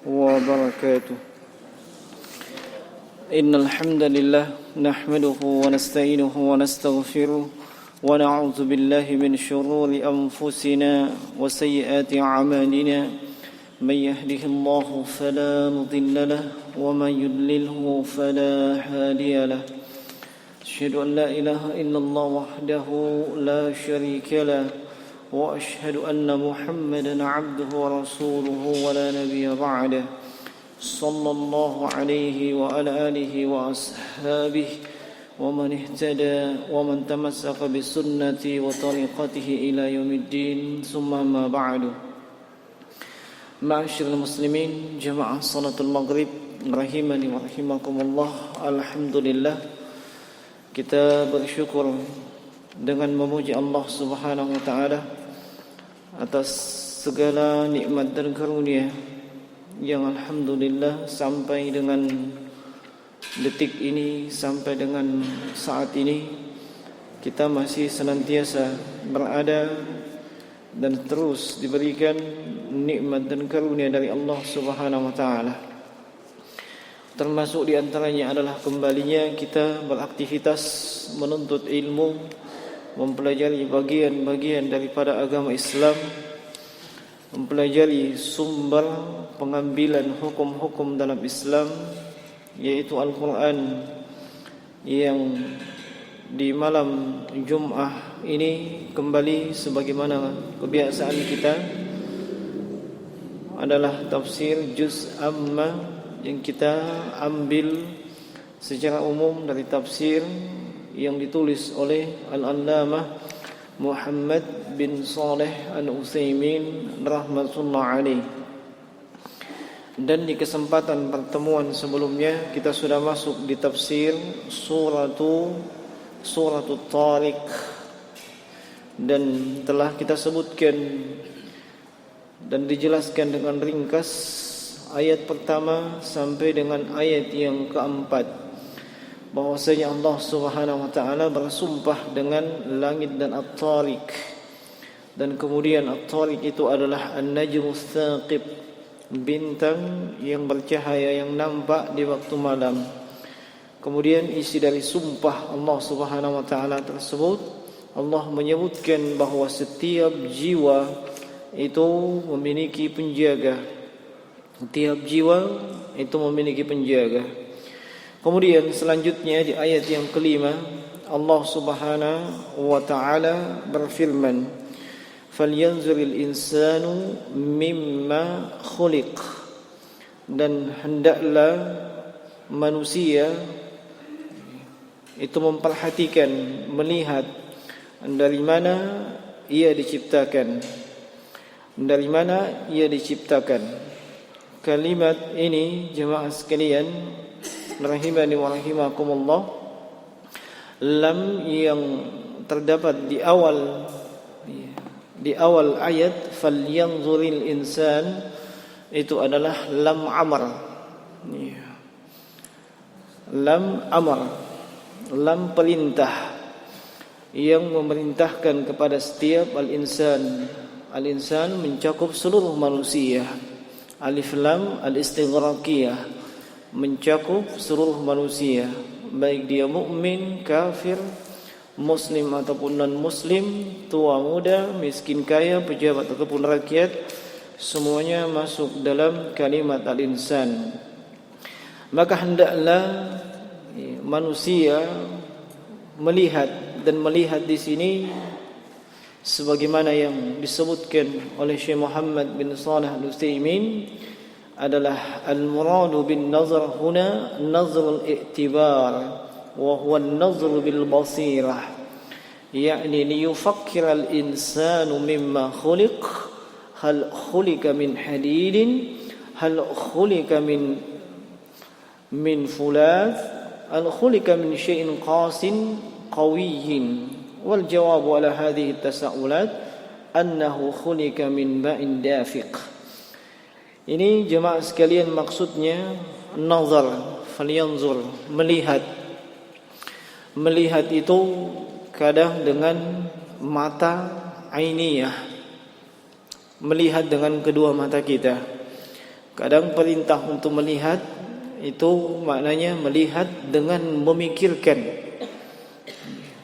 وبركاته. إن الحمد لله نحمده ونستعينه ونستغفره ونعوذ بالله من شرور أنفسنا وسيئات أعمالنا. من يهده الله فلا مضل له ومن يضلله فلا هادي له. أشهد أن لا إله إلا الله وحده لا شريك له وأشهد أن محمدا عبده ورسوله ولا نبي بعده. صلى الله عليه وعلى آله وأصحابه ومن اهتدى ومن تمسك بسنته وطريقته إلى يوم الدين. ثم ما بعد. Ma'asyiral muslimin, jamaah salatul maghrib rahimani wa rahimakumullah. Alhamdulillah, kita bersyukur dengan memuji Allah Subhanahu wa taala atas segala nikmat dan karunia yang alhamdulillah sampai dengan detik ini, sampai dengan saat ini kita masih senantiasa berada dan terus diberikan nikmat dan karunia dari Allah Subhanahu wa taala. Termasuk di antaranya adalah kembalinya kita beraktivitas menuntut ilmu, mempelajari bagian-bagian daripada agama Islam, mempelajari sumber pengambilan hukum-hukum dalam Islam, yaitu Al-Quran, yang di malam Jum'ah ini kembali sebagaimana kebiasaan kita adalah tafsir juz amma yang kita ambil secara umum dari tafsir yang ditulis oleh Al-Allamah Muhammad bin Saleh Al-Utsaimin rahmatullah alaih. Dan di kesempatan pertemuan sebelumnya kita sudah masuk di tafsir Suratul Tariq, dan telah kita sebutkan dan dijelaskan dengan ringkas ayat pertama sampai dengan ayat yang keempat, bahwasanya Allah Subhanahu wa taala bersumpah dengan langit dan At-Tariq, dan kemudian At-Tariq itu adalah An-Najmus Tsaqib, bintang yang bercahaya yang nampak di waktu malam. Kemudian isi dari sumpah Allah Subhanahu wa taala tersebut, Allah menyebutkan bahwa setiap jiwa itu memiliki penjaga. Setiap jiwa itu memiliki penjaga. Kemudian selanjutnya di ayat yang kelima, Allah Subhanahu wa taala berfirman, "Falyanzuril insanu mimma khuliq." Dan hendaklah manusia itu memperhatikan, melihat dari mana ia diciptakan. Dari mana ia diciptakan. Kalimat ini jemaah sekalian rahimani wa rahimakumullah, lam yang terdapat di awal ayat falyanzuril insan itu adalah lam amr. Lam amr, lam perintah yang memerintahkan kepada setiap al-insan. Al-insan mencakup seluruh manusia. Alif lam al-istighraqiyah, mencakup seluruh manusia, baik dia mukmin, kafir, muslim ataupun non muslim, tua muda, miskin kaya, pejabat ataupun rakyat, semuanya masuk dalam kalimat al-insan. Maka hendaklah manusia melihat, dan melihat di sini sebagaimana yang disebutkan oleh Syekh Muhammad bin Shalih Al-Utsaimin adalah al-muradu bin nazar huna nazar al-i'tibar wa huwa an-nazar bil basirah, yakni liyufakkir al-insanu mimma khuliq, hal khuliqa min hadidin, hal khuliqa min fulath, hal khuliqa min syai'in qasin qawiyyin. Wal jawabu ala hadhihi at-tasa'ulat annahu khuliqa min ma'in dafiq. Ini jemaah sekalian maksudnya nazar, falyanzur, melihat. Melihat itu kadang dengan mata ainiyah, melihat dengan kedua mata kita. Kadang perintah untuk melihat itu maknanya melihat dengan memikirkan,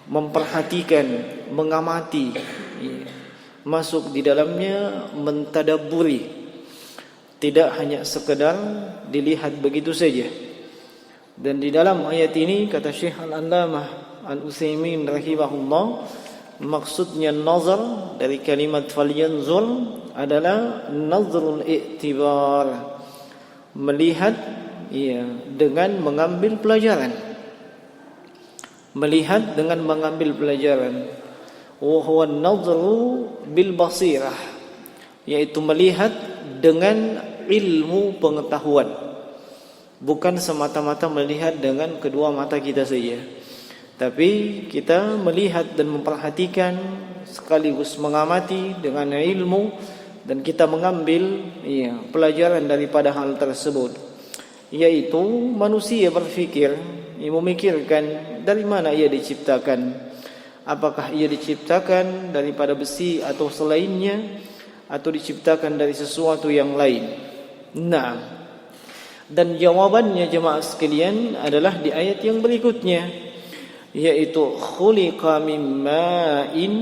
memperhatikan, mengamati, masuk di dalamnya, mentadabburi. Tidak hanya sekedar dilihat begitu saja. Dan di dalam ayat ini kata Syekh Al-Allamah Al-Utsaimin rahimahullah, maksudnya nazar dari kalimat falyanzur adalah nazrul i'tibar, melihat dengan mengambil pelajaran. Melihat dengan mengambil pelajaran. Wa huwa an-nazru bil basirah, yaitu melihat dengan ilmu pengetahuan. Bukan semata-mata melihat dengan kedua mata kita saja, tapi kita melihat dan memperhatikan sekaligus mengamati dengan ilmu, dan kita mengambil pelajaran daripada hal tersebut. Yaitu manusia berfikir, memikirkan dari mana ia diciptakan. Apakah ia diciptakan daripada besi atau selainnya, atau diciptakan dari sesuatu yang lain? Nah, dan jawabannya jemaah sekalian adalah di ayat yang berikutnya, yaitu khuliqa min ma'in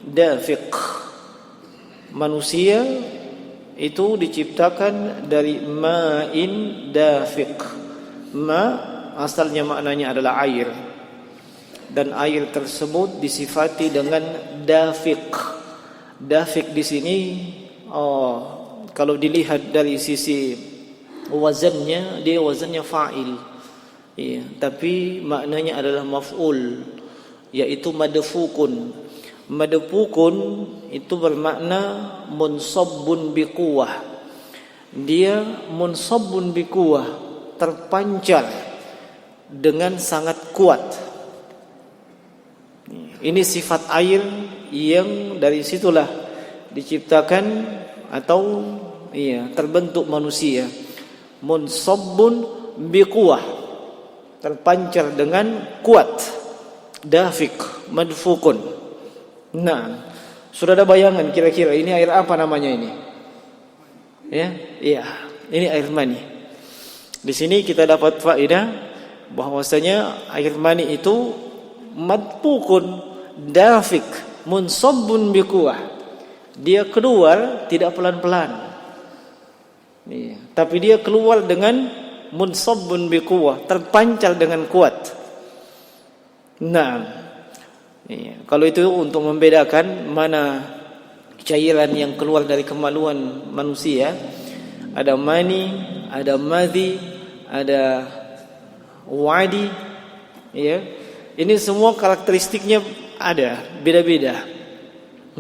dafiq. Manusia itu diciptakan dari ma'in dafiq. Ma asalnya maknanya adalah air, dan air tersebut disifati dengan dafiq. Dafiq di sini kalau dilihat dari sisi wazannya, dia wazannya fa'il. Tapi maknanya adalah maf'ul, yaitu madfukun. Madfukun itu bermakna munsabbun biquwah. Dia munsabbun biquwah, terpancar dengan sangat kuat. Ini sifat air yang dari situlah diciptakan atau terbentuk manusia. Munsabbun biquwah, terpancar dengan kuat. Dafiq, madfukun. Nah, sudah ada bayangan kira-kira ini air apa namanya ini? Iya, ini air mani. Di sini kita dapat faedah bahwasanya air mani itu madfukun, dafiq, munsabbun biquwah. Dia keluar tidak pelan-pelan. Tapi dia keluar dengan munsabbun biquwah, terpancar dengan kuat. Nah, kalau itu untuk membedakan mana cairan yang keluar dari kemaluan manusia, ada mani, ada madhi, ada wadi, ini semua karakteristiknya ada beda-beda.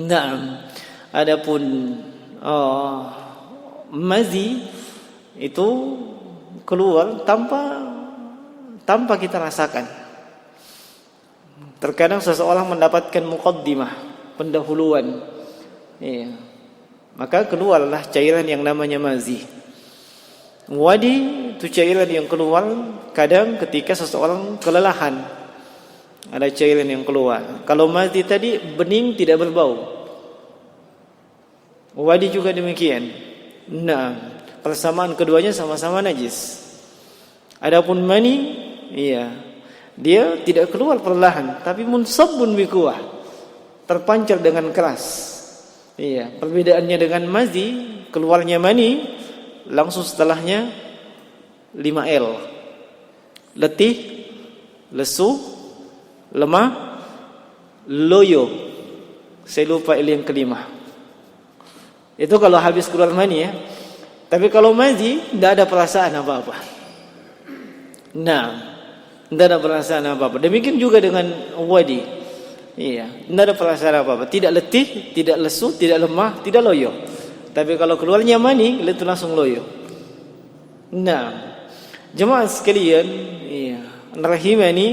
Nah, adapun madhi itu keluar tanpa kita rasakan. Terkadang seseorang mendapatkan muqaddimah, pendahuluan, maka keluarlah cairan yang namanya mazi. Wadi itu cairan yang keluar kadang ketika seseorang kelelahan, ada cairan yang keluar. Kalau mazi tadi bening tidak berbau, wadi juga demikian. Nah, persamaan keduanya sama-sama najis. Adapun mani, dia tidak keluar perlahan, tapi munsabbun biquwah, terpancar dengan keras. Perbedaannya dengan mazi, keluarnya mani langsung setelahnya 5L. Letih, lesu, lemah, loyo. Saya lupa L yang kelima. Itu kalau habis keluar mani ya. Tapi kalau mazi tidak ada perasaan apa-apa. Nah, tidak ada perasaan apa-apa. Demikian juga dengan wadi. Tidak ada perasaan apa-apa. Tidak letih, tidak lesu, tidak lemah, tidak loyo. Tapi kalau keluarnya mani, itu langsung loyo. Nah, jemaah sekalian, rahimani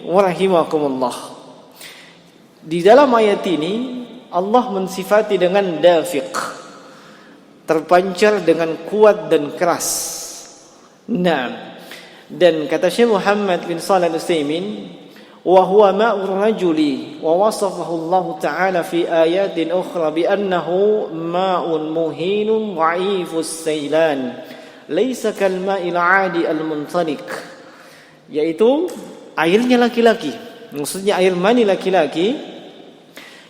wa rahimakumullah. Di dalam ayat ini Allah mensifati dengan dafiq, terpancar dengan kuat dan keras. Nah, dan kata Syekh Muhammad bin Shalih Al-Utsaimin, wa huwa ma'ur rajuli wa wasafahu Allah Ta'ala fi ayatin ukhra bi annahu ma'un muhinun dha'ifus sailan laisa kal ma'il 'adi al-muntaliq, yaitu airnya laki-laki. Maksudnya air mani laki-laki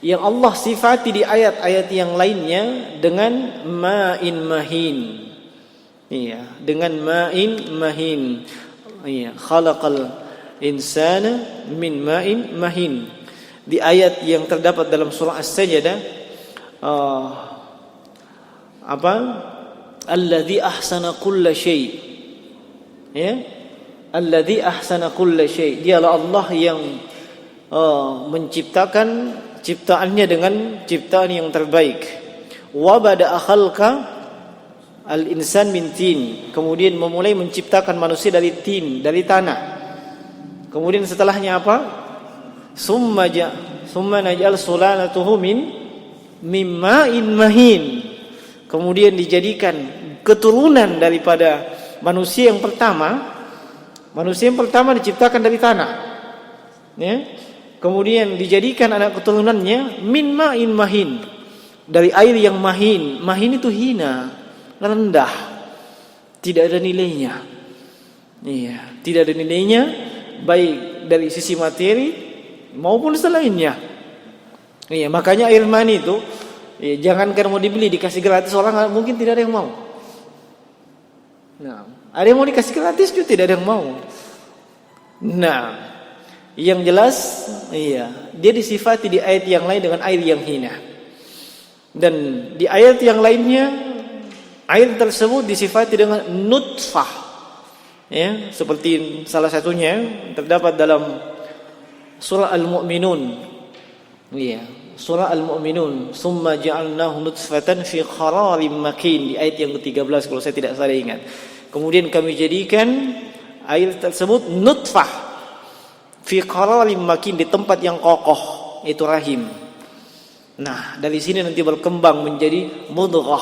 yang Allah sifati di ayat-ayat yang lainnya dengan ma'in mahin. Iya, dengan ma'in mahin. Iya, khalaqal insana min ma'in mahin. Di ayat yang terdapat dalam surah As-Sajdah, alladzi ahsana kulla syai. Ya, alladzi ahsana kulla syai. Dialah Allah yang menciptakan ciptaannya dengan ciptaan yang terbaik. Wa bada'a khalqa al-insan min tin. Kemudian memulai menciptakan manusia dari tin, dari tanah. Kemudian setelahnya apa? Summa naj'al sulalatuhu min ma'in mahin. Kemudian dijadikan keturunan daripada manusia yang pertama. Manusia yang pertama diciptakan dari tanah. Ya. Kemudian dijadikan anak keturunannya min ma'in mahin, dari air yang mahin. Mahin itu hina, rendah, tidak ada nilainya. Iya, tidak ada nilainya baik dari sisi materi maupun selainnya. Iya, makanya air mani itu jangankan mau dibeli, dikasih gratis orang mungkin tidak ada yang mau. Nah, ada yang mau dikasih gratis juga tidak ada yang mau. Nah, yang jelas, dia disifati di ayat yang lain dengan air yang hina. Dan di ayat yang lainnya, air tersebut disifati dengan nutfah. Ya, seperti salah satunya terdapat dalam surah Al-Mu'minun. Iya, surah Al-Mu'minun, "Tsumma ja'alnahu nutfatan fi qararin makin", di ayat yang ke-13 kalau saya tidak salah ingat. Kemudian kami jadikan air tersebut nutfah fi qararin makin, di tempat yang kokoh, itu rahim. Nah, dari sini nanti berkembang menjadi mudghah.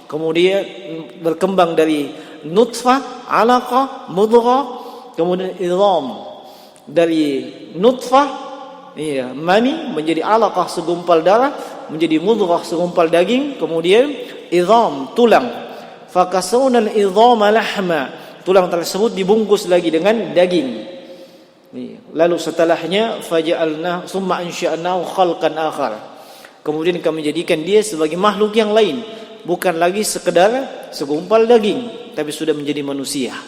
Kemudian berkembang dari nutfah, alaqah, mudghah, kemudian idham. Dari nutfah, mani menjadi alaqah segumpal darah, menjadi mudghah segumpal daging, kemudian idham, tulang. Fakasawna al-idhama lahma. Tulang tersebut dibungkus lagi dengan daging. Lalu setelahnya faja'alna summa ansha'nahu khalqan akhar. Kemudian kami jadikan dia sebagai makhluk yang lain, bukan lagi sekedar segumpal daging, tapi sudah menjadi manusia.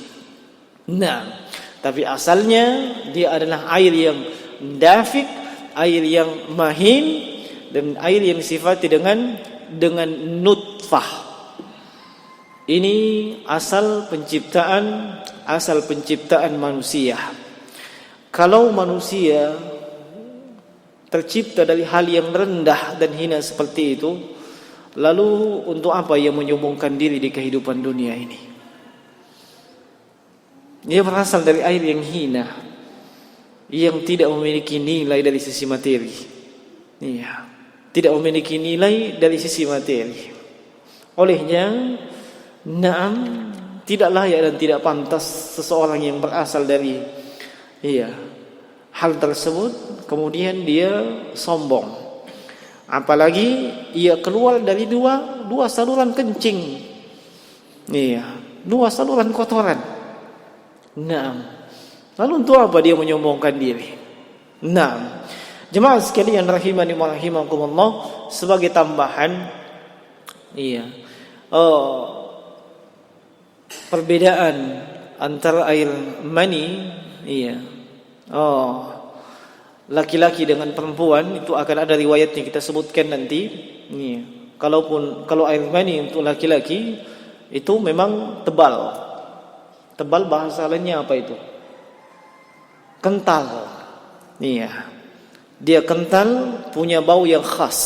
Nah, tapi asalnya dia adalah air yang dafik, air yang mahin, dan air yang disifati dengan nutfah. Ini asal penciptaan manusia. Kalau manusia tercipta dari hal yang rendah dan hina seperti itu, lalu untuk apa ia menyombongkan diri di kehidupan dunia ini? Dia berasal dari air yang hina, yang tidak memiliki nilai dari sisi materi. Iya, tidak memiliki nilai dari sisi materi. Olehnya, tidak layak dan tidak pantas seseorang yang berasal dari hal tersebut kemudian dia sombong. Apalagi ia keluar dari dua saluran kencing. Dua saluran kotoran. Lalu untuk apa dia menyombongkan diri? Jemaah sekalian rahimani wa rahimakumullah, sebagai tambahan, perbedaan antara air mani, laki-laki dengan perempuan itu akan ada riwayatnya, kita sebutkan nanti. Kalau air mani untuk laki-laki itu memang tebal. Tebal bahasa lainnya apa itu? Kental. Dia kental, punya bau yang khas.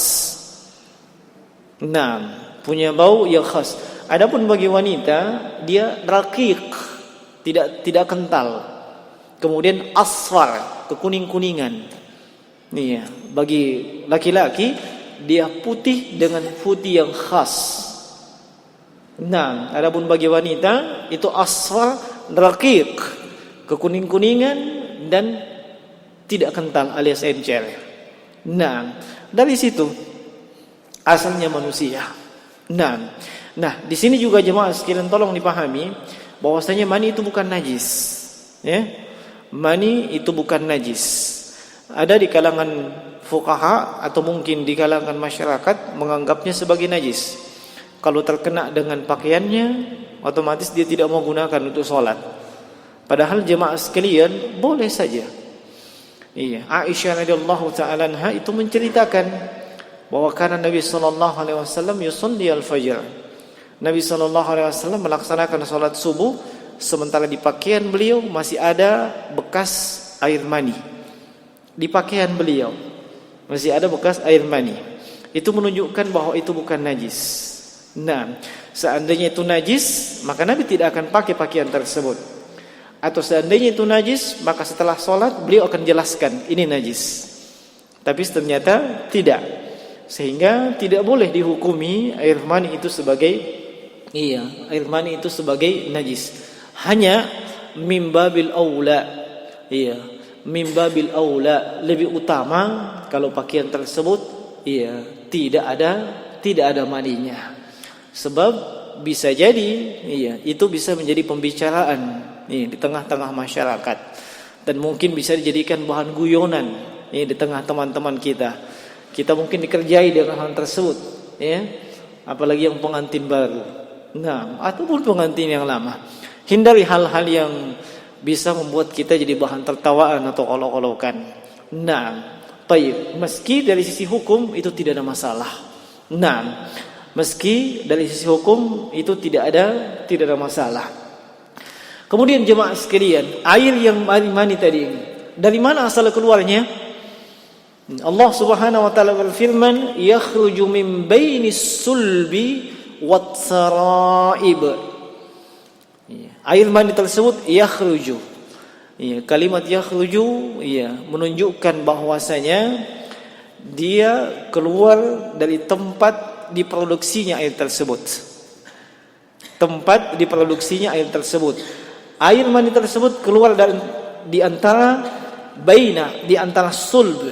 Punya bau yang khas. Adapun bagi wanita, dia raqiq, tidak kental. Kemudian asfar, kekuning-kuningan. Bagi laki-laki dia putih dengan putih yang khas. Adapun bagi wanita itu asfar raqiq, kekuning-kuningan dan tidak kental alias encer. Dari situ asalnya manusia. Nah, di sini juga jemaah sekalian tolong dipahami bahwasanya mani itu bukan najis. Ya. Mani itu bukan najis. Ada di kalangan fuqaha atau mungkin di kalangan masyarakat menganggapnya sebagai najis. Kalau terkena dengan pakaiannya, otomatis dia tidak mau gunakan untuk sholat. Padahal jemaah sekalian boleh saja. Iya, Aisyah radhiyallahu taala anha itu menceritakan bahwa karena Nabi sallallahu alaihi wasallam yusalli al-fajr. Nabi sallallahu alaihi wasallam melaksanakan salat subuh sementara di pakaian beliau masih ada bekas air mani. Di pakaian beliau masih ada bekas air mani. Itu menunjukkan bahwa itu bukan najis. Nah, seandainya itu najis, maka Nabi tidak akan pakai pakaian tersebut. Atau seandainya itu najis, maka setelah sholat beliau akan jelaskan ini najis. Tapi ternyata tidak, sehingga tidak boleh dihukumi air mani itu sebagai air mani itu sebagai najis. Hanya mimbabil aula, mimbabil aula, lebih utama kalau pakaian tersebut tidak ada maninya. Sebab bisa jadi itu bisa menjadi pembicaraan di tengah-tengah masyarakat, dan mungkin bisa dijadikan bahan guyonan di tengah teman-teman kita. Kita mungkin dikerjai dengan hal tersebut, apalagi yang pengantin baru, ataupun pengantin yang lama. Hindari hal-hal yang bisa membuat kita jadi bahan tertawaan atau olok-olokan. Meski dari sisi hukum itu tidak ada masalah. Meski dari sisi hukum itu tidak ada masalah. Kemudian jemaah sekalian, air yang mani tadi dari mana asal keluarnya? Allah Subhanahu wa taala berfirman, "Yakhruju min bainis sulbi wat saraib." Air mani tersebut yakhruju. Kalimat yakhruju menunjukkan bahwasanya dia keluar dari tempat diproduksinya air tersebut. Tempat diproduksinya air tersebut. Air mani tersebut keluar di antara sulb.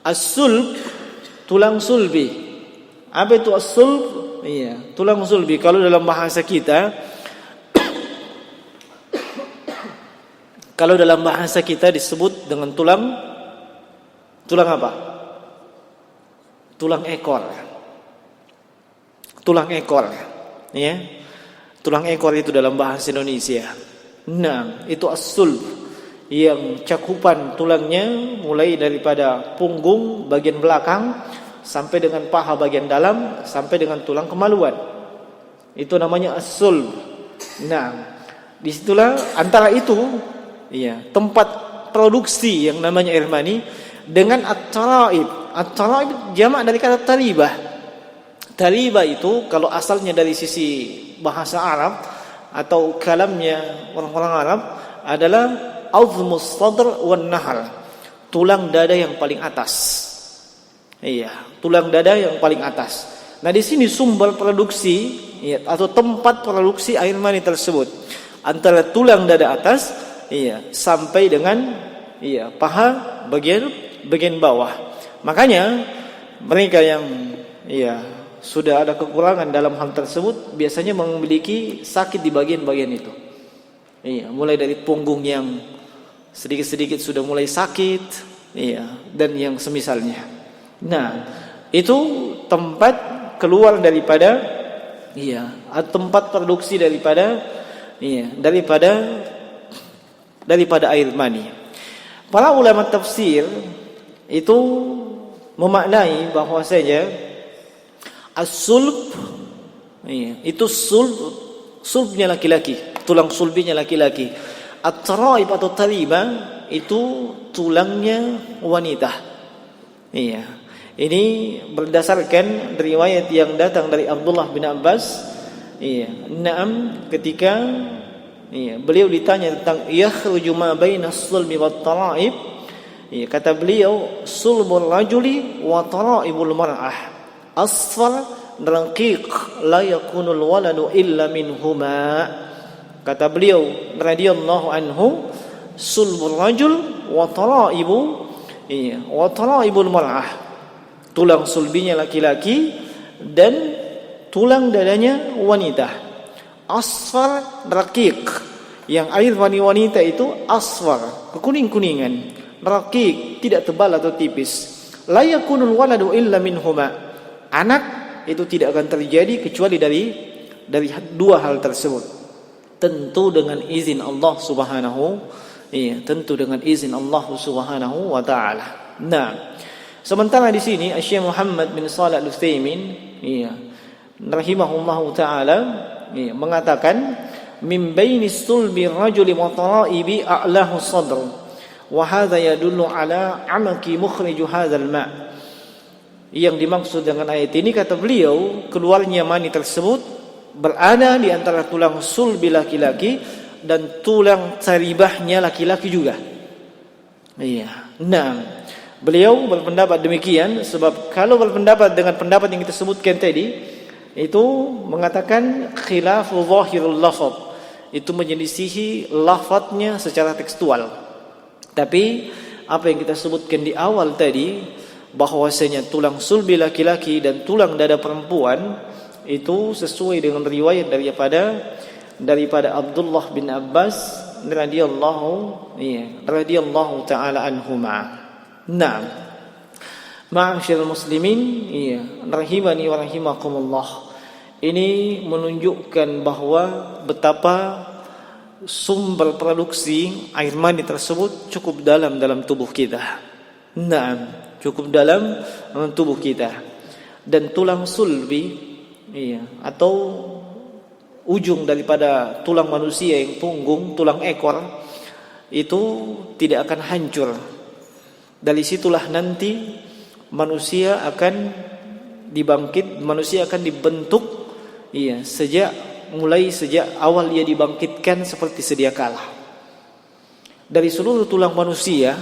As-sulb, tulang sulbi. Apa itu as-sulb? Tulang sulbi. Kalau dalam bahasa kita, disebut dengan tulang apa? Tulang ekor. Tulang ekor, Tulang ekor itu dalam bahasa Indonesia. Itu as-sulb, yang cakupan tulangnya mulai daripada punggung bagian belakang sampai dengan paha bagian dalam sampai dengan tulang kemaluan. Itu namanya as-sulb. Disitulah antara itu tempat produksi yang namanya air mani dengan at-taraib. At-taraib jamak dari kata talibah. Talibah itu kalau asalnya dari sisi bahasa Arab atau kalamnya orang-orang Arab adalah azmus sadr wan nahar, tulang dada yang paling atas. Tulang dada yang paling atas. Nah, di sini sumber produksi atau tempat produksi air mani tersebut antara tulang dada atas sampai dengan paha bagian bawah. Makanya mereka yang sudah ada kekurangan dalam hal tersebut biasanya memiliki sakit di bagian-bagian itu. Mulai dari punggung yang sedikit-sedikit sudah mulai sakit, dan yang semisalnya. Itu tempat keluar daripada tempat produksi daripada air mani. Para ulama tafsir itu memaknai bahwasanya as-sulb itu sulbnya laki-laki, tulang sulbinya laki-laki. At-taraib atau taliba itu tulangnya wanita. Ini berdasarkan riwayat yang datang dari Abdullah bin Abbas. Ketika beliau ditanya tentang yakhruju ma baina as-sulbi wat taraib, kata beliau sulbul rajuli wa taraibul mar'ah asfar raqiq la yakunul waladu illa minhuma. Kata beliau radhiyallahu anhu, sulbul rajul wa taraibul mar'ah, tulang sulbinya laki-laki dan tulang dadanya wanita. Asfar raqiq, yang air mani wanita itu asfar, kekuning-kuningan. Raqiq, tidak tebal atau tipis. La yakunul waladu illa minhuma. Anak itu tidak akan terjadi kecuali dari dua hal tersebut. Tentu dengan izin Allah Subhanahu, tentu dengan izin Allah Subhanahu wa taala. Nah, sementara di sini Syekh Muhammad bin Shalih Al-Utsaimin rahimahullahu taala mengatakan min bainis sulbi rajuli wa tara'ibi a'lahu sadr wa hadha yadullu ala amaki mukhrij hadzal ma'. Yang dimaksud dengan ayat ini, kata beliau, keluarnya mani tersebut berada di antara tulang sulbi laki-laki dan tulang caribahnya laki-laki juga. Nah, beliau berpendapat demikian sebab kalau berpendapat dengan pendapat yang kita sebutkan tadi, itu mengatakan khilafu zahirul lafaz, itu menyelisihi lafadznya secara tekstual. Tapi apa yang kita sebutkan di awal tadi, bahwasanya tulang sulbi laki-laki dan tulang dada perempuan itu sesuai dengan riwayat daripada Abdullah bin Abbas radhiyallahu taala anhuma. Nah, ma'asyiral muslimin, rahimani wa rahimakumullah. Ini menunjukkan bahwa betapa sumber produksi air mani tersebut cukup dalam tubuh kita. Nah, cukup dalam tubuh kita. Dan tulang sulbi, atau ujung daripada tulang manusia yang punggung, tulang ekor, itu tidak akan hancur. Dari situlah nanti manusia akan dibentuk, sejak awal ia dibangkitkan seperti sedia kala. Dari seluruh tulang manusia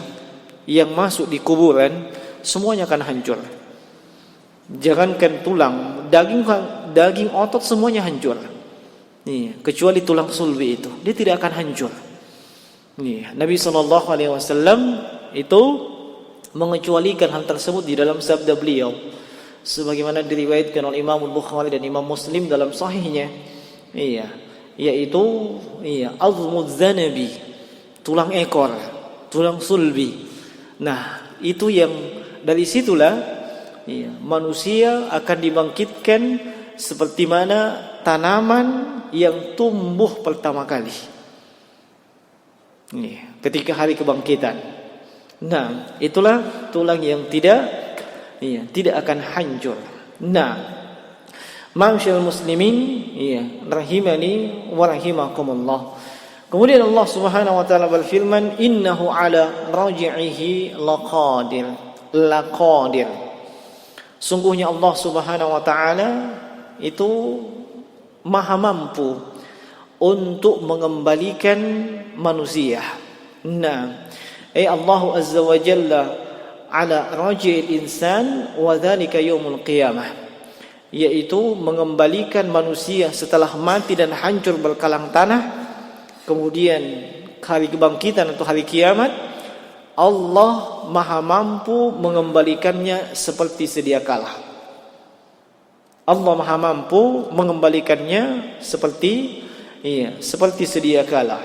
yang masuk di kuburan, semuanya akan hancur. Jangankan tulang, daging otot semuanya hancur. Kecuali tulang sulbi itu, dia tidak akan hancur. Nabi SAW itu mengecualikan hal tersebut di dalam sabda beliau, sebagaimana diriwayatkan oleh Imam Bukhari dan Imam Muslim dalam sahihnya, yaitu azmuz zanabi, tulang ekor, tulang sulbi. Nah, itu yang dari situlah manusia akan dibangkitkan seperti mana tanaman yang tumbuh pertama kali ketika hari kebangkitan. Nah, itulah tulang yang tidak akan hancur. Nah, ma'asyiral muslimin, rahimani wa rahimakumullah. Kemudian Allah Subhanahu wa taala berfirman, innahu ala raji'ihi laqadir. Sungguhnya Allah Subhanahu wa taala itu maha mampu untuk mengembalikan manusia. Nah, Allah Azza wa Jalla ala raji'il insan wa dzalika yaumul qiyamah, yaitu mengembalikan manusia setelah mati dan hancur berkalang tanah. Kemudian hari kebangkitan atau hari kiamat, Allah maha mampu mengembalikannya seperti sedia kala. Allah maha mampu mengembalikannya seperti sedia kala.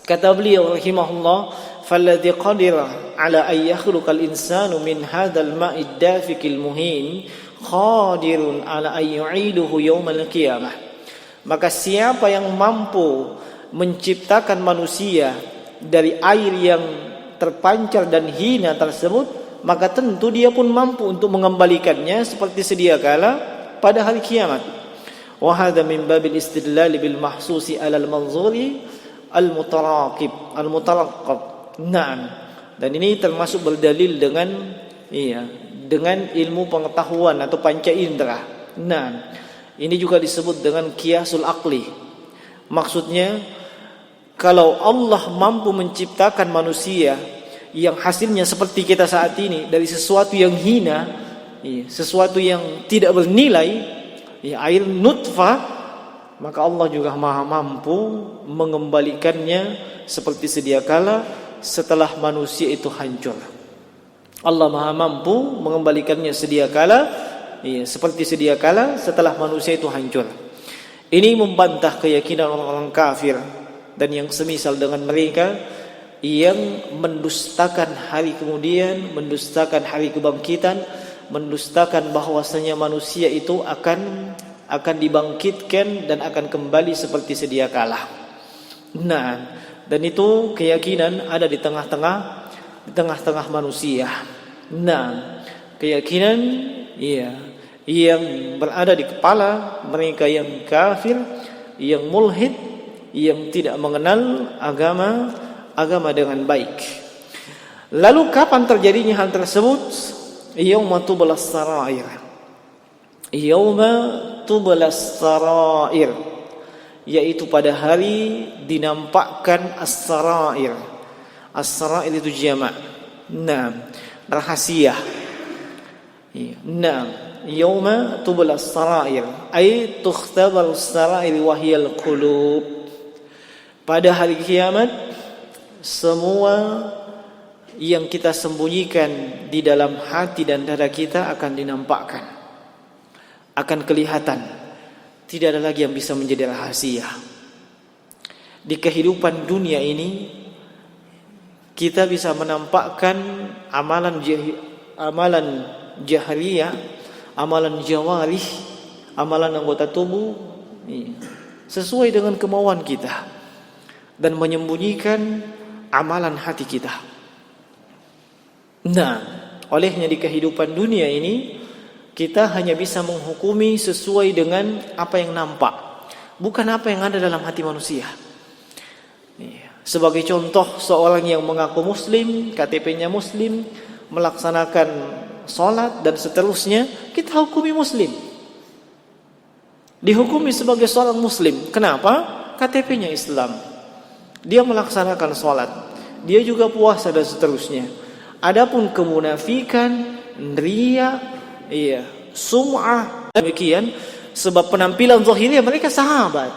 Kata beliau rahimahullah, falladhi qadira ala an yakhluqal insanu min hadzal ma'id dafikil muhin qadirun ala an yu'iduhu yaumal qiyamah. Maka siapa yang mampu menciptakan manusia dari air yang terpancar dan hina tersebut, maka tentu dia pun mampu untuk mengembalikannya seperti sedia kala pada hari kiamat. Wa hadza min babil istidlal bil mahsusi ala al manzuri al mutaraqqab. Naam. Dan ini termasuk berdalil dengan ilmu pengetahuan atau panca indera. Naam. Ini juga disebut dengan qiyasul aqli. Maksudnya, kalau Allah mampu menciptakan manusia yang hasilnya seperti kita saat ini, dari sesuatu yang hina, sesuatu yang tidak bernilai, air nutfah, maka Allah juga maha mampu mengembalikannya seperti sedia kala setelah manusia itu hancur. Allah maha mampu mengembalikannya sedia kala seperti sedia kala setelah manusia itu hancur. Ini membantah keyakinan orang-orang kafir dan yang semisal dengan mereka yang mendustakan hari kemudian, mendustakan hari kebangkitan, mendustakan bahwasanya manusia itu akan dibangkitkan dan akan kembali seperti sedia kala. Nah, dan itu keyakinan ada di tengah-tengah manusia. Nah, keyakinan yang berada di kepala mereka yang kafir, yang mulhid, yang tidak mengenal agama dengan baik. Lalu kapan terjadinya hal tersebut? Yauma tublas sarair. Yauma tublas sarair, yaitu pada hari dinampakkan as-sarair. As-sarair itu jamak. Nah, rahasia. Nah, yauma tublas sarair ay tukhtabar as-sarair wa hiya al-qulub. Pada hari kiamat semua yang kita sembunyikan di dalam hati dan dada kita akan dinampakkan, akan kelihatan. Tidak ada lagi yang bisa menjadi rahasia. Di kehidupan dunia ini kita bisa menampakkan amalan jahriyah, amalan jawarih, amalan anggota tubuh sesuai dengan kemauan kita, dan menyembunyikan amalan hati kita. Nah, olehnya di kehidupan dunia ini kita hanya bisa menghukumi sesuai dengan apa yang nampak, bukan apa yang ada dalam hati manusia. Sebagai contoh, seorang yang mengaku muslim, KTP-nya muslim, melaksanakan sholat dan seterusnya, kita hukumi muslim, dihukumi sebagai seorang muslim. Kenapa? KTP-nya Islam, dia melaksanakan sholat, dia juga puasa dan seterusnya. Adapun kemunafikan, riya, sum'ah, demikian, sebab penampilan zahirnya mereka sahabat,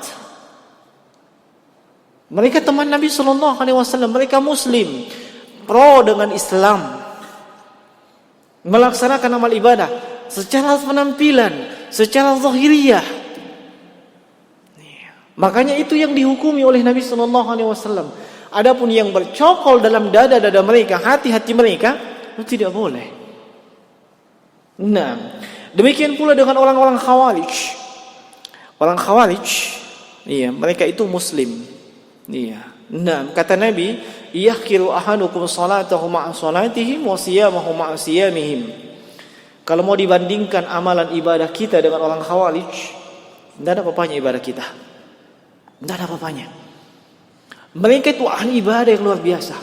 mereka teman Nabi SAW, mereka muslim, pro dengan Islam, melaksanakan amal ibadah secara penampilan, secara zahiriyah. Makanya itu yang dihukumi oleh Nabi SAW. Adapun yang bercokol dalam dada-dada mereka, hati-hati mereka, itu tidak boleh. Nah, demikian pula dengan orang-orang Khawarij. Orang Khawarij, mereka itu muslim. Nah, kata Nabi, yahkiru ahadukum salatahu ma'a salatihim wa siyamahu ma'a siyamihim. Kalau mau dibandingkan amalan ibadah kita dengan orang Khawarij, tidak ada apa-apanya ibadah kita. Tidak ada apa-apanya. Mereka itu ahli ibadah yang luar biasa.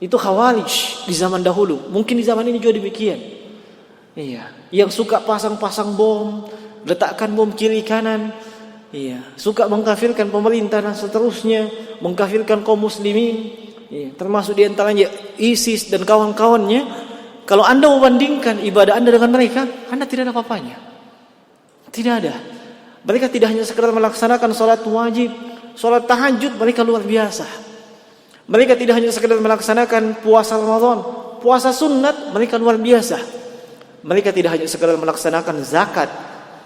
Itu Khawarij di zaman dahulu. Mungkin di zaman ini juga demikian. Yang suka pasang-pasang bom, letakkan bom kiri kanan. Suka mengkafirkan pemerintah dan seterusnya, mengkafirkan kaum muslimin. Termasuk di antaranya ISIS dan kawan-kawannya. Kalau Anda membandingkan ibadah Anda dengan mereka, Anda tidak ada apa-apanya. Tidak ada. Mereka tidak hanya sekedar melaksanakan sholat wajib, sholat tahajud, mereka luar biasa. Mereka tidak hanya sekedar melaksanakan puasa Ramadan, puasa sunat, mereka luar biasa. Mereka tidak hanya sekedar melaksanakan zakat,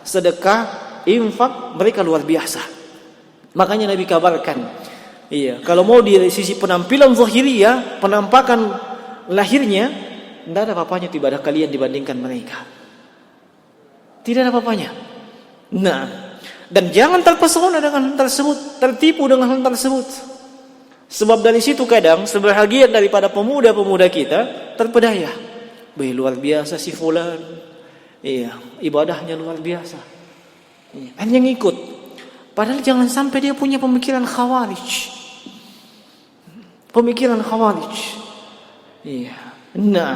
sedekah, infak, mereka luar biasa. Makanya Nabi kabarkan, kalau mau di sisi penampilan zahiriyah, penampakan lahirnya, tidak ada apa-apanya ibadah kalian dibandingkan mereka. Tidak ada apa-apanya. Nah, dan jangan terpesona dengan hal tersebut, tertipu dengan hal tersebut. Sebab dari situ kadang sebahagian daripada pemuda-pemuda kita terpedaya. Luar biasa si fulan. Ibadahnya luar biasa. Hanya ngikut. Padahal jangan sampai dia punya pemikiran Khawarij. Pemikiran Khawarij. Nah,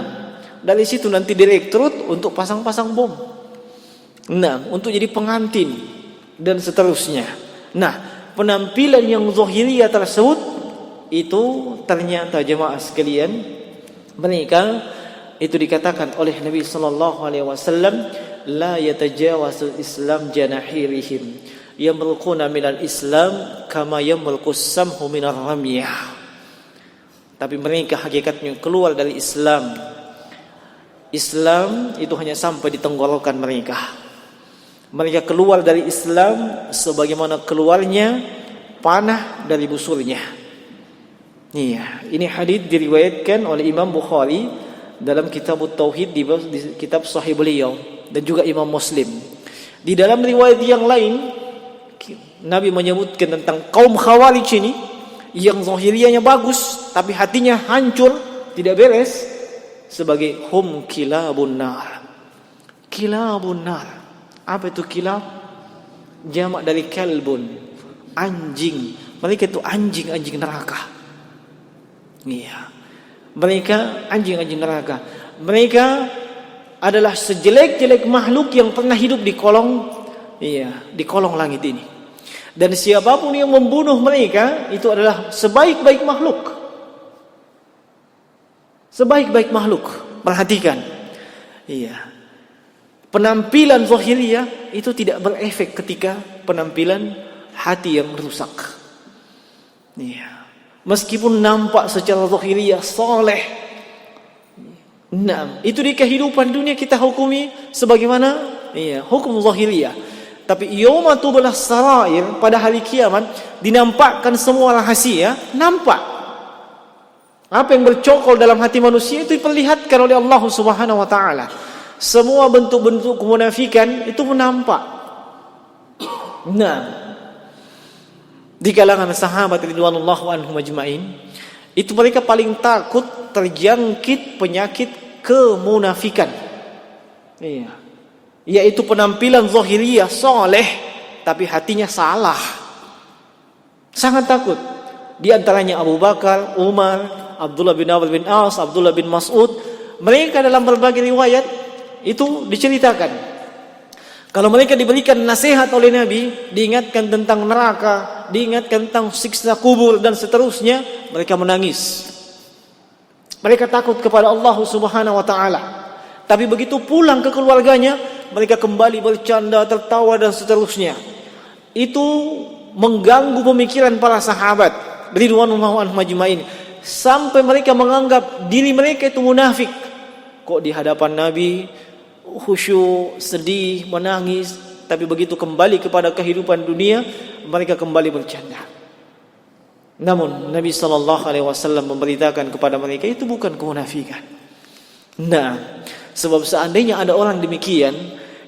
dari situ nanti direkrut untuk pasang-pasang bom. Nah, untuk jadi pengantin dan seterusnya. Nah, penampilan yang zahiriyah tersebut itu ternyata jemaah sekalian, mereka itu dikatakan oleh Nabi sallallahu alaihi wasallam, la yatajawazu Islam janahirihim yamruquna minal Islam kama yamruqus samhu minar ramyah. Tapi mereka hakikatnya keluar dari Islam Islam itu hanya sampai di tenggorokan mereka. Mereka keluar dari Islam sebagaimana keluarnya panah dari busurnya. Iya, ini hadis diriwayatkan oleh Imam Bukhari dalam kitab Tauhid di kitab Sahih beliau, dan juga Imam Muslim. Di dalam riwayat yang lain Nabi menyebutkan tentang kaum Khawarij ini yang zahirianya bagus tapi hatinya hancur, tidak beres, sebagai hum kilabun nar. Kilabun nar. Apa itu kilab? Jamak dari kalbun, anjing. Mereka itu anjing-anjing neraka. Iya. Mereka anjing-anjing neraka. Mereka adalah sejelek-jelek makhluk yang pernah hidup di kolong, di kolong langit ini. Dan siapapun yang membunuh mereka itu adalah sebaik-baik makhluk. Sebaik-baik makhluk. Perhatikan. Iya. Penampilan zahiriyah itu tidak berefek ketika penampilan hati yang rusak. Iya. Meskipun nampak secara zahiriyah saleh, nah, itu di kehidupan dunia kita hukumi sebagaimana hukum zahiriyah. Tapi yauma tublah sarair, pada hari kiamat dinampakkan semua rahasia, nampak. Apa yang bercokol dalam hati manusia itu diperlihatkan oleh Allah Subhanahu wa taala. Semua bentuk-bentuk kemunafikan itu menampak. Nah, di kalangan sahabat ridwanullahu anhum ajmain, itu mereka paling takut terjangkit penyakit kemunafikan. Iya. Yaitu penampilan zahiriyah saleh tapi hatinya salah. Sangat takut. Di antaranya Abu Bakar, Umar, Abdullah bin Amr bin As, Abdullah bin Mas'ud. Mereka dalam berbagai riwayat itu diceritakan, kalau mereka diberikan nasihat oleh Nabi, diingatkan tentang neraka, diingatkan tentang siksa kubur dan seterusnya, mereka menangis. Mereka takut kepada Allah Subhanahu wa taala. Tapi begitu pulang ke keluarganya, mereka kembali bercanda, tertawa dan seterusnya. Itu mengganggu pemikiran para sahabat ridwanullahu anhum ajmain, sampai mereka menganggap diri mereka itu munafik. Kok di hadapan Nabi khusyuk, sedih, menangis, tapi begitu kembali kepada kehidupan dunia, mereka kembali bercanda. Namun Nabi SAW memberitakan kepada mereka itu bukan kemunafikan. Nah, sebab seandainya ada orang demikian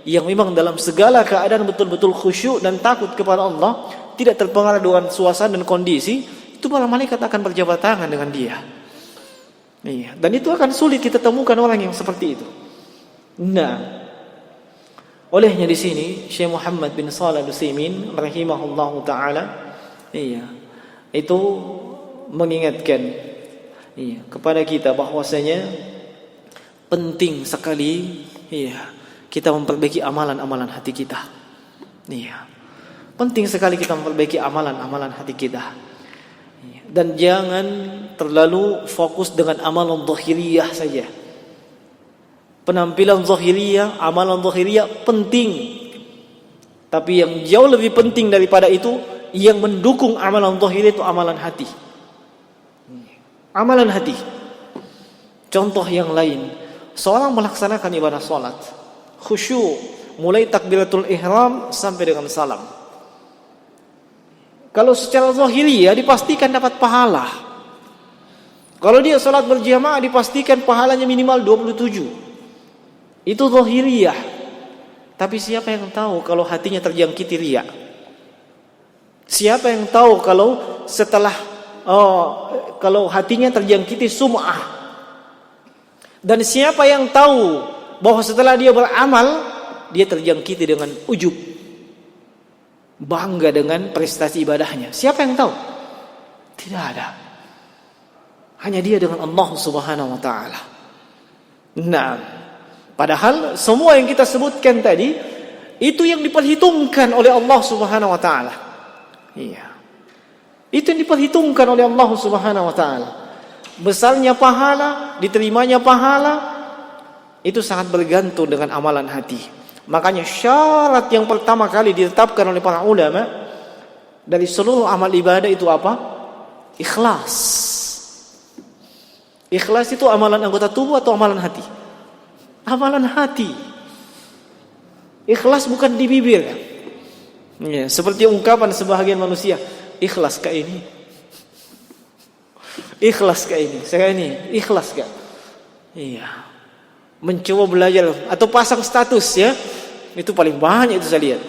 yang memang dalam segala keadaan betul-betul khusyuk dan takut kepada Allah, tidak terpengaruh dengan suasana dan kondisi, itu malah malaikat akan berjabat tangan dengan dia. Iya, dan itu akan sulit kita temukan orang yang seperti itu. Nah, olehnya di sini Syekh Muhammad bin Shalih Al-Utsaimin rahimahullahu taala itu mengingatkan kepada kita bahwasanya penting sekali kita memperbaiki amalan-amalan hati kita. Penting sekali kita memperbaiki amalan-amalan hati kita. Dan jangan terlalu fokus dengan amalan zahiriyah saja. Penampilan zahiriyah, amalan zahiriyah penting. Tapi yang jauh lebih penting daripada itu, yang mendukung amalan zahiriyah itu amalan hati. Amalan hati. Contoh yang lain, seorang melaksanakan ibadah salat, khusyuk, mulai takbiratul ihram sampai dengan salam. Kalau secara zahiriyah dipastikan dapat pahala. Kalau dia salat berjamaah dipastikan pahalanya minimal 27. Itu zahiriyah. Tapi siapa yang tahu kalau hatinya terjangkiti riya? Siapa yang tahu kalau kalau hatinya terjangkiti sum'ah? Dan siapa yang tahu bahwa setelah dia beramal, dia terjangkiti dengan ujub, bangga dengan prestasi ibadahnya? Siapa yang tahu? Tidak ada. Hanya dia dengan Allah Subhanahu wa taala. Nah, padahal semua yang kita sebutkan tadi itu yang diperhitungkan oleh Allah Subhanahu wa taala. Itu yang diperhitungkan oleh Allah Subhanahu wa taala. Besarnya pahala, diterimanya pahala itu sangat bergantung dengan amalan hati. Makanya syarat yang pertama kali ditetapkan oleh para ulama dari seluruh amal ibadah itu apa? Ikhlas. Ikhlas itu amalan anggota tubuh atau amalan hati? amalan hati. Ikhlas bukan di bibir. Ya, seperti ungkapan sebahagian manusia, ikhlas kah ini? Ikhlas kah ini? Saya ini ikhlas kah? Iya. Mencoba belajar atau pasang status ya. Itu paling banyak itu saya lihat.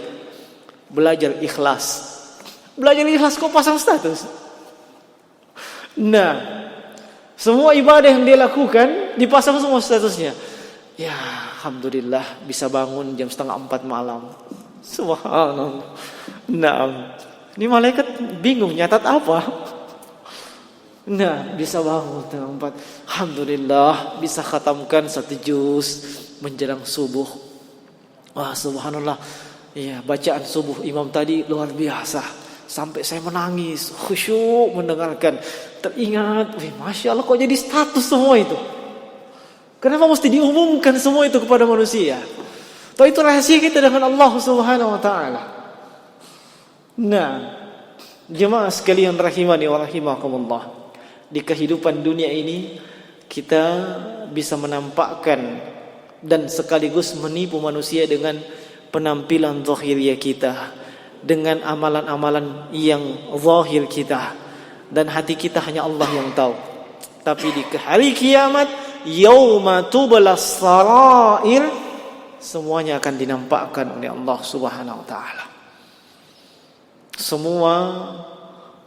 Belajar ikhlas. Belajar ikhlas kok pasang status? Nah, semua ibadah yang dia lakukan dipasang semua statusnya. Ya, alhamdulillah bisa bangun jam 3:30 malam. Subhanallah. Nah, ini malaikat bingung nyatat apa? Nah, bisa bangun jam 4. Alhamdulillah bisa khatamkan 1 juz menjelang subuh. Wah, subhanallah. Ya, bacaan subuh imam tadi luar biasa. Sampai saya menangis, khusyuk mendengarkan. Teringat, Masya Allah kok jadi status semua itu. Kenapa mesti diumumkan semua itu kepada manusia? Toh itu rahasia kita dengan Allah Subhanahu wa taala. Nah, jemaah sekalian rahimani wa rahimakumullah. Di kehidupan dunia ini kita bisa menampakkan dan sekaligus menipu manusia dengan penampilan zahiriyah kita, dengan amalan-amalan yang zahir kita, dan hati kita hanya Allah yang tahu. Tapi di hari kiamat, yauma tublas sarair, semuanya akan dinampakkan oleh Allah Subhanahu wa taala. Semua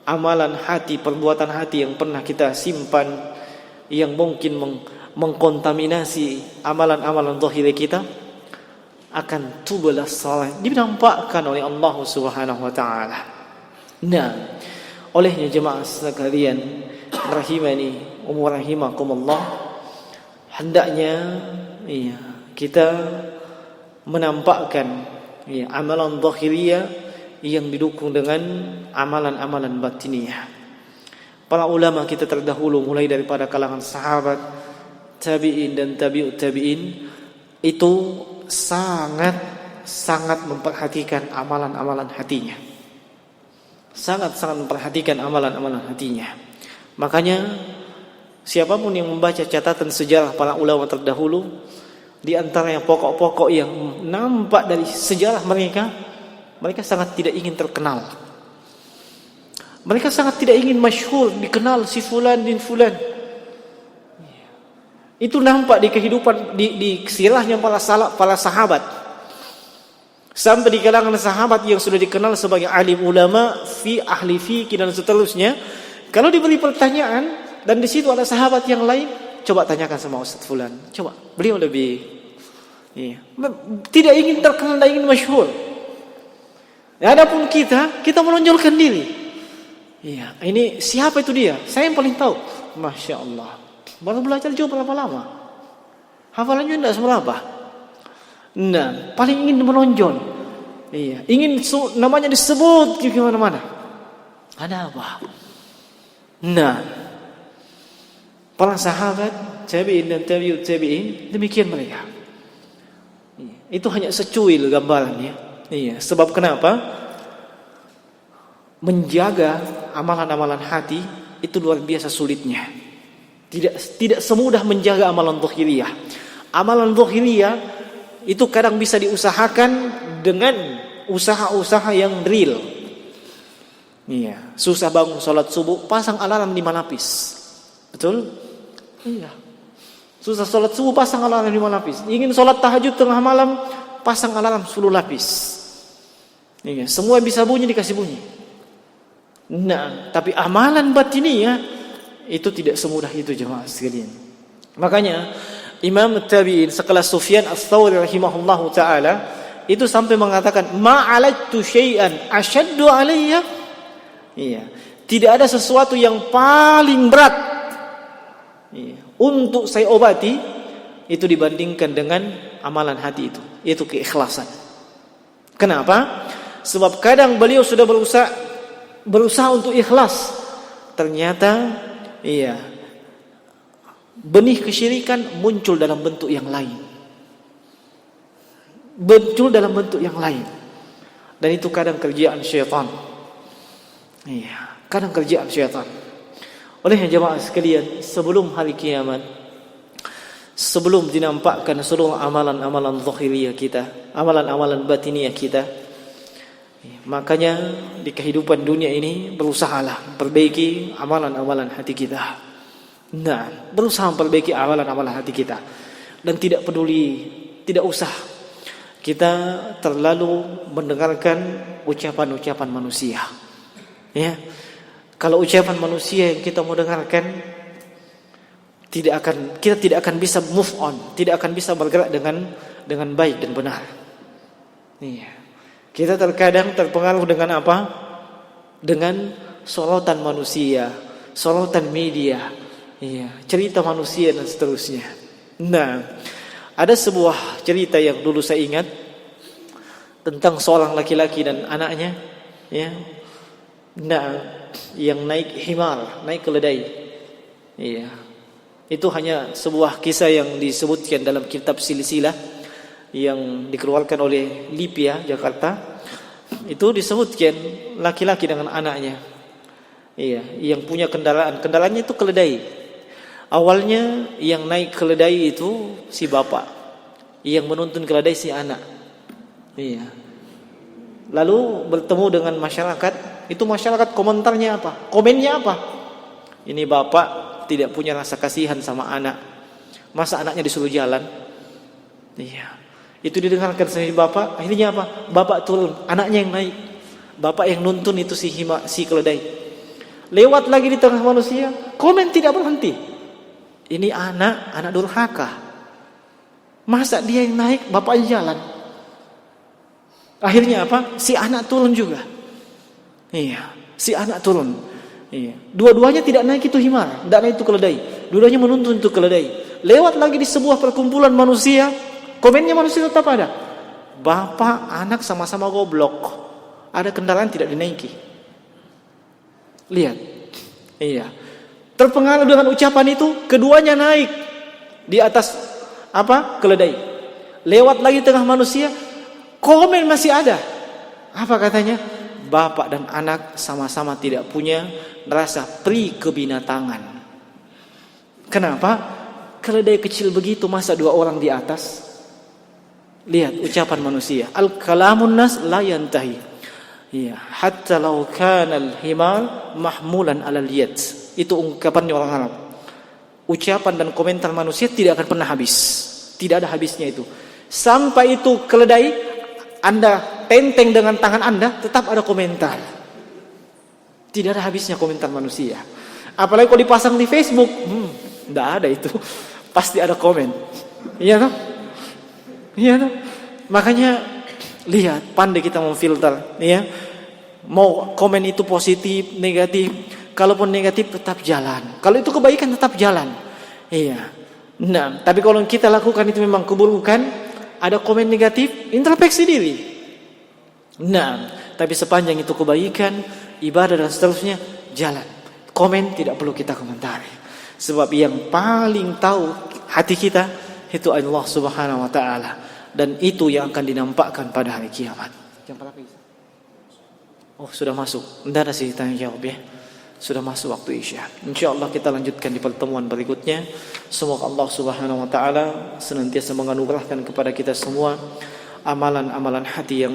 amalan hati, perbuatan hati yang pernah kita simpan, yang mungkin mengkontaminasi amalan-amalan zahir kita, akan tublas sarair, dinampakkan oleh Allah Subhanahu wa taala. Nah, olehnya jemaah sekalian rahimani wa rahimakumullah, hendaknya kita menampakkan amalan zahiriyah yang didukung dengan amalan-amalan batiniyah. Para ulama kita terdahulu mulai daripada kalangan sahabat, tabi'in dan tabi'ut tabi'in itu sangat memperhatikan amalan-amalan hatinya. Sangat memperhatikan amalan-amalan hatinya. Makanya siapapun yang membaca catatan sejarah para ulama terdahulu, di antara yang pokok-pokok yang nampak dari sejarah mereka sangat tidak ingin terkenal. Mereka sangat tidak ingin masyhur, dikenal si fulan bin fulan. Itu nampak di kehidupan di sirahnya para sahabat. Sampai di kalangan sahabat yang sudah dikenal sebagai alim ulama, ahli fikih dan seterusnya, kalau diberi pertanyaan dan di situ ada sahabat yang lain, coba tanyakan sama Ustaz fulan. Coba, beliau lebih tidak ingin terkenal, tidak ingin masyhur. Adapun kita menonjolkan diri. Iya, ini siapa itu dia? Saya yang paling tahu. Masya Allah. Baru belajar juga berapa lama? Hafalannya tidak seberapa. Nah, paling ingin menonjol. Iya, ingin namanya disebut di mana-mana. Ada apa? Nah, para sahabat, tabi'in dan tabi'ut tabi'in, demikian mereka. Itu hanya secuil gambarannya. Iya, sebab kenapa? Menjaga amalan-amalan hati itu luar biasa sulitnya. Tidak semudah menjaga amalan zahiriyah. Amalan zahiriyah itu kadang bisa diusahakan dengan usaha-usaha yang real. Iya, susah bangun salat subuh, pasang alarm 5 lapis. Betul? Iya. Susah salat subuh, pasang alarm 5 lapis. Ingin salat tahajud tengah malam, pasang alarm 10 lapis. Iya, semua bisa bunyi dikasih bunyi. Nah, tapi amalan batiniyah itu tidak semudah itu jemaah sekalian. Makanya Imam Tabi'in sekelas Sufyan Ats-Tsauri rahimahullahu taala itu sampai mengatakan ma'alajtu syai'an asyaddu alayya. Iya, tidak ada sesuatu yang paling berat untuk saya obati itu dibandingkan dengan amalan hati itu, yaitu keikhlasan. Kenapa? Sebab kadang beliau sudah berusaha untuk ikhlas, ternyata benih kesyirikan muncul dalam bentuk yang lain. Dan itu kadang kerjaan syaitan. Kadang kerjaan syaitan. Oleh jemaah sekalian, sebelum hari kiamat, sebelum dinampakkan seluruh amalan-amalan zahiriyah kita, amalan-amalan batiniyah kita. Makanya di kehidupan dunia ini berusahalah perbaiki amalan-amalan hati kita. Nah, berusaha perbaiki amalan-amalan hati kita. Dan tidak peduli, tidak usah kita terlalu mendengarkan ucapan-ucapan manusia. Ya. Kalau ucapan manusia yang kita mau dengarkan, kita tidak akan bisa move on, tidak akan bisa bergerak dengan baik dan benar. Iya. Kita terkadang terpengaruh dengan apa? Dengan sorotan manusia, sorotan media, iya, cerita manusia dan seterusnya. Nah, ada sebuah cerita yang dulu saya ingat tentang seorang laki-laki dan anaknya, ya. Nah, yang naik himar, naik keledai. Iya. Itu hanya sebuah kisah yang disebutkan dalam kitab Silsilah yang dikeluarkan oleh Lipia Jakarta. Itu disebutkan laki-laki dengan anaknya. Iya, yang punya kendaraannya itu keledai. Awalnya yang naik keledai itu si bapak, yang menuntun keledai si anak. Iya. Lalu bertemu dengan masyarakat, itu masyarakat komentarnya apa? Komennya apa? Ini bapak tidak punya rasa kasihan sama anak. Masa anaknya disuruh jalan? Iya. Itu didengarkan sama bapak. Akhirnya apa? Bapak turun, anaknya yang naik. Bapak yang nuntun itu si keledai. Lewat lagi di tengah manusia, komen tidak berhenti. Ini anak durhaka. Masa dia yang naik, bapaknya jalan? Akhirnya apa? Si anak turun juga. Iya, si anak turun. Iya. Dua-duanya tidak naik itu himar, tidak naik itu keledai. Dua-duanya menuntun itu keledai. Lewat lagi di sebuah perkumpulan manusia, komennya manusia tetap ada. Bapak, anak sama-sama goblok. Ada kendaraan tidak dinaiki. Lihat. Iya. Terpengaruh dengan ucapan itu, keduanya naik di atas apa? Keledai. Lewat lagi tengah manusia, komen masih ada. Apa katanya? Bapak dan anak sama-sama tidak punya rasa pri kebinatangan. Kenapa? Keledai kecil begitu, masa dua orang di atas? Lihat ucapan manusia. Al-kalamun nas la yantahi. Iya, hatta law kana al-himar mahmulan 'alal yad. Itu ungkapannya orang Arab. Ucapan dan komentar manusia tidak akan pernah habis. Tidak ada habisnya itu. Sampai itu keledai Anda tenteng dengan tangan Anda, tetap ada komentar. Tidak ada habisnya komentar manusia. Apalagi kalau dipasang di Facebook, tidak ada itu. Pasti ada komen. Iya toh? Iya toh? Makanya lihat, pandai kita memfilter, ya. Mau komen itu positif, negatif. Kalaupun negatif tetap jalan. Kalau itu kebaikan tetap jalan. Iya. Nah, tapi kalau kita lakukan itu memang keburukan, ada komen negatif, introspeksi diri. Nah, tapi sepanjang itu kebaikan, ibadah dan seterusnya, jalan. Komen tidak perlu kita komentari. Sebab yang paling tahu hati kita itu Allah Subhanahu wa taala, dan itu yang akan dinampakkan pada hari kiamat. Jam berapa? Oh, sudah masuk. Tidak ada sih tanya jawab ya. Sudah masuk waktu Isya. InsyaAllah kita lanjutkan di pertemuan berikutnya. Semoga Allah Subhanahu wa taala senantiasa menganugerahkan kepada kita semua amalan-amalan hati yang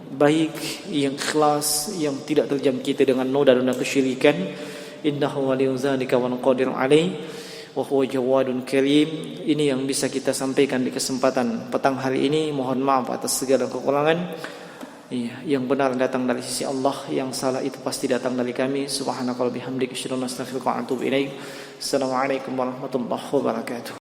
baik, yang ikhlas, yang tidak terjangkiti dengan noda dan kesyirikan. Innahu waliyyu dzalika wal qadir alaih wa huwa jawadun karim. Ini yang bisa kita sampaikan di kesempatan petang hari ini. Mohon maaf atas segala kekurangan. Iya, yang benar datang dari sisi Allah, yang salah itu pasti datang dari kami. Subhanakallahumma bihamdika asyhadu an la ilaha illa anta astaghfiruka wa atubu ilaik. Assalamualaikum warahmatullahi wabarakatuh.